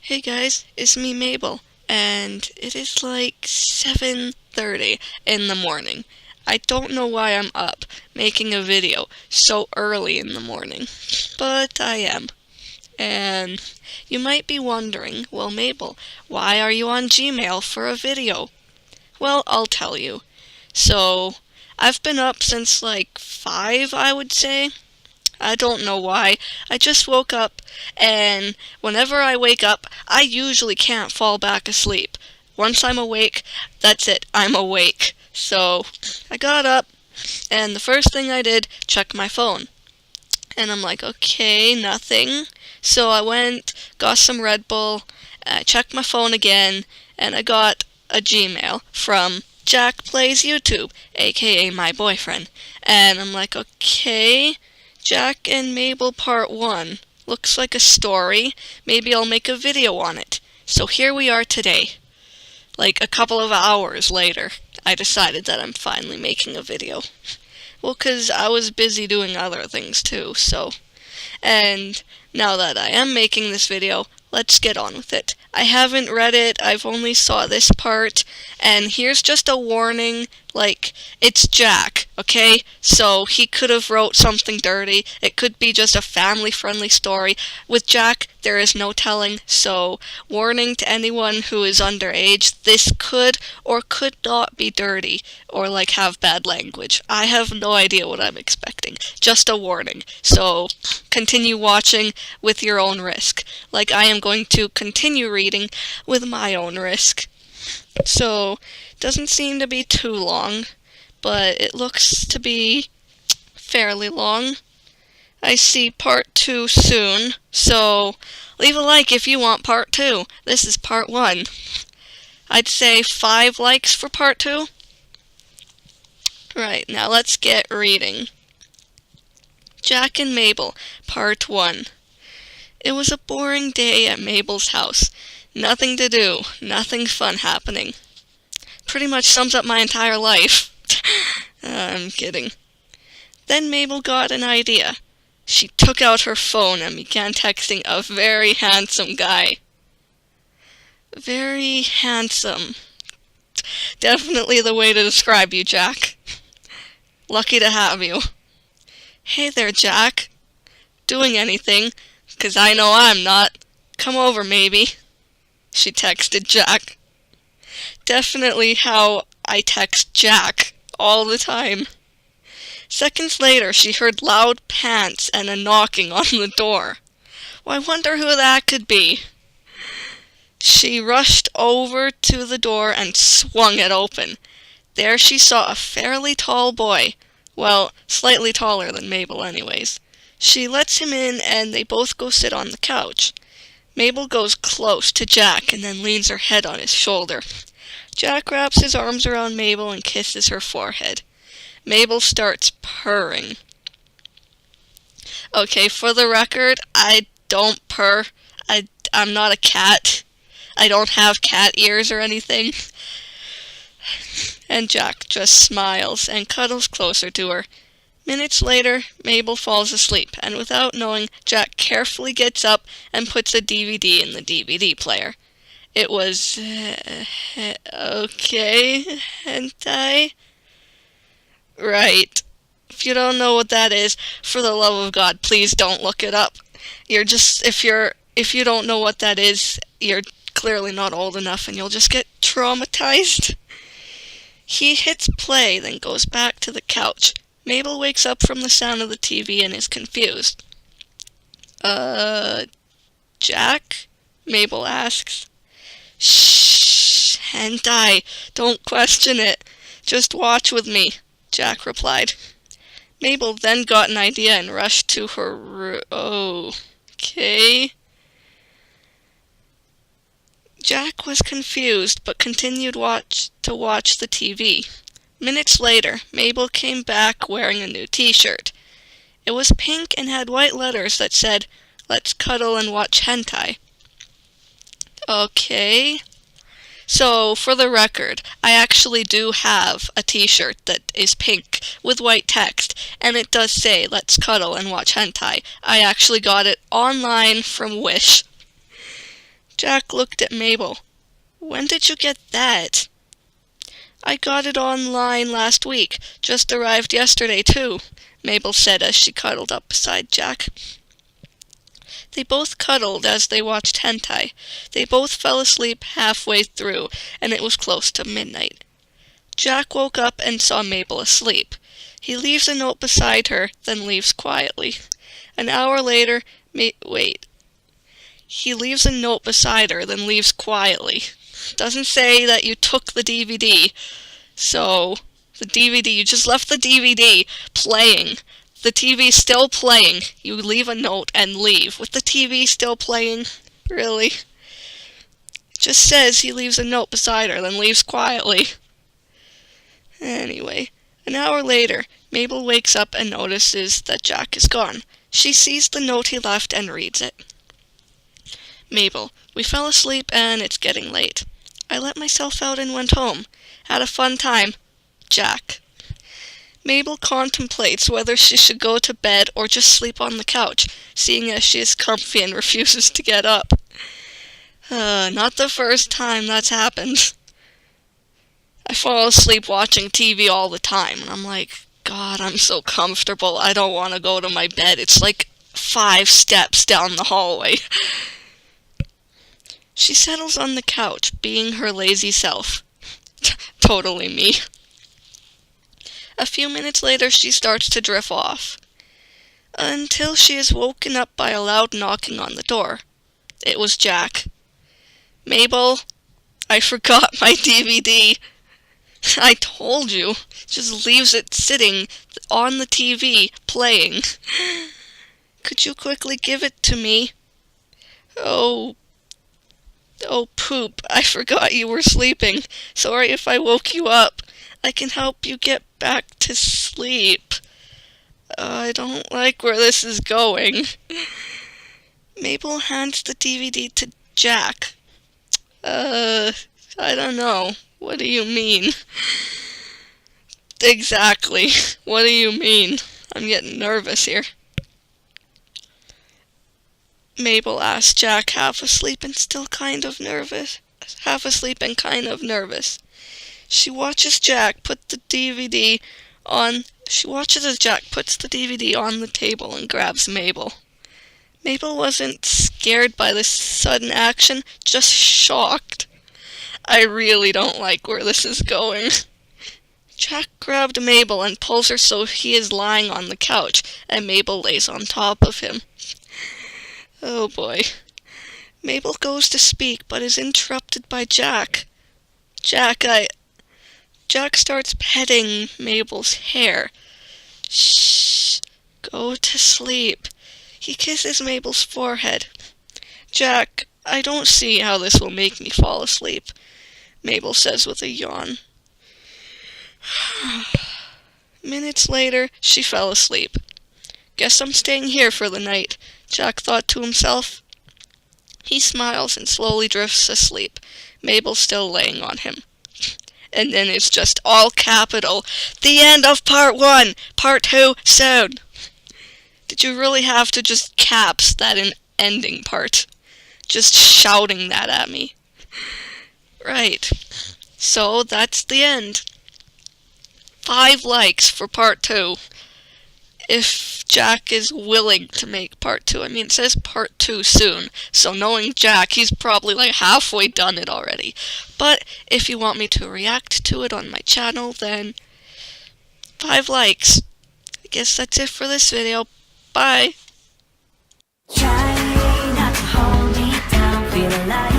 Hey guys, it's me Mabel, and it is like 7:30 in the morning. I don't know why I'm up making a video so early in the morning, but I am. And you might be wondering, well Mabel, why are you on Gmail for a video? Well, I'll tell you. So, I've been up since like 5, I would say. I don't know why. I just woke up, and whenever I wake up, I usually can't fall back asleep. Once I'm awake, that's it. I'm awake. So, I got up, and the first thing I did, check my phone. And I'm like, okay, nothing. So I went, got some Red Bull, I checked my phone again, and I got a Gmail from Jack Plays YouTube, aka my boyfriend. And I'm like, okay, Jack and Mabel Part 1. Looks like a story. Maybe I'll make a video on it. So here we are today. Like a couple of hours later, I decided that I'm finally making a video. Well, 'cause I was busy doing other things too, so. And now that I am making this video, let's get on with it. I haven't read it, I've only saw this part, and here's just a warning, like, it's Jack, okay? So he could have wrote something dirty, it could be just a family-friendly story. With Jack, there is no telling, so warning to anyone who is underage, this could or could not be dirty, or like have bad language. I have no idea what I'm expecting, just a warning. So continue watching with your own risk, like I am going to continue reading with my own risk. So, doesn't seem to be too long, but it looks to be fairly long. I see part 2 soon, so leave a like if you want part 2. This is part 1. I'd say 5 likes for part 2. Right, now let's get reading. Jack and Mabel, part 1. It was a boring day at Mabel's house. Nothing to do, nothing fun happening. Pretty much sums up my entire life. I'm kidding. Then Mabel got an idea. She took out her phone and began texting a very handsome guy. Very handsome. Definitely the way to describe you, Jack. Lucky to have you. Hey there, Jack. Doing anything? 'Cause I know I'm not. Come over, maybe. She texted Jack. Definitely how I text Jack all the time. Seconds later, she heard loud pants and a knocking on the door. Well, I wonder who that could be. She rushed over to the door and swung it open. There she saw a fairly tall boy. Well, slightly taller than Mabel anyways. She lets him in and they both go sit on the couch. Mabel goes close to Jack and then leans her head on his shoulder. Jack wraps his arms around Mabel and kisses her forehead. Mabel starts purring. Okay, for the record, I don't purr. I'm not a cat. I don't have cat ears or anything. And Jack just smiles and cuddles closer to her. Minutes later, Mabel falls asleep, and without knowing, Jack carefully gets up and puts a DVD in the DVD player. It was, okay, hentai? Right. If you don't know what that is, for the love of God, please don't look it up. If you don't know what that is, you're clearly not old enough and you'll just get traumatized. He hits play, then goes back to the couch. Mabel wakes up from the sound of the TV and is confused. Jack? Mabel asks. Shh, hentai, don't question it. Just watch with me, Jack replied. Mabel then got an idea and rushed to her room. Okay. Jack was confused, but continued to watch the TV. Minutes later, Mabel came back wearing a new t-shirt. It was pink and had white letters that said, "Let's cuddle and watch hentai." Okay. So, for the record, I actually do have a t-shirt that is pink with white text, and it does say, "Let's cuddle and watch hentai." I actually got it online from Wish. Jack looked at Mabel. When did you get that? I got it online last week. Just arrived yesterday, too, Mabel said as she cuddled up beside Jack. They both cuddled as they watched hentai. They both fell asleep halfway through, and it was close to midnight. Jack woke up and saw Mabel asleep. He leaves a note beside her, then leaves quietly. An hour later, He leaves a note beside her, then leaves quietly. Doesn't say that you took the DVD. So, the DVD, you just left the DVD playing. The TV's still playing. You leave a note and leave. With the TV still playing? Really? It just says he leaves a note beside her, then leaves quietly. Anyway, an hour later, Mabel wakes up and notices that Jack is gone. She sees the note he left and reads it. Mabel, we fell asleep and it's getting late. I let myself out and went home. Had a fun time. Jack. Mabel contemplates whether she should go to bed or just sleep on the couch, seeing as she is comfy and refuses to get up. Not the first time that's happened. I fall asleep watching TV all the time, and I'm like, God, I'm so comfortable. I don't want to go to my bed. It's like 5 steps down the hallway. She settles on the couch, being her lazy self. Totally me. A few minutes later, she starts to drift off, until she is woken up by a loud knocking on the door. It was Jack. Mabel, I forgot my DVD. I told you. Just leaves it sitting on the TV, playing. Could you quickly give it to me? Oh, poop. I forgot you were sleeping. Sorry if I woke you up. I can help you get back to sleep. I don't like where this is going. Mabel hands the DVD to Jack. I don't know. What do you mean? Exactly. What do you mean? I'm getting nervous here. Mabel asked Jack, half asleep and still kind of nervous. Half asleep and kind of nervous. She watches Jack put the DVD on. She watches as Jack puts the DVD on the table and grabs Mabel. Mabel wasn't scared by this sudden action, just shocked. I really don't like where this is going. Jack grabbed Mabel and pulls her so he is lying on the couch, and Mabel lays on top of him. Oh boy. Mabel goes to speak, but is interrupted by Jack. Jack starts petting Mabel's hair. Shh, go to sleep. He kisses Mabel's forehead. Jack, I don't see how this will make me fall asleep, Mabel says with a yawn. Minutes later, she fell asleep. Guess I'm staying here for the night, Jack thought to himself. He smiles and slowly drifts asleep, Mabel still laying on him. And then it's just all capital. The end of part 1. Part 2 soon. Did you really have to just caps that ending part? Just shouting that at me. Right. So that's the end. 5 likes for part 2. If Jack is willing to make part 2. I mean, it says part 2 soon. So knowing Jack, he's probably like halfway done it already. But if you want me to react to it on my channel, then 5 likes. I guess that's it for this video. Bye! Try not to hold me down, feel alive.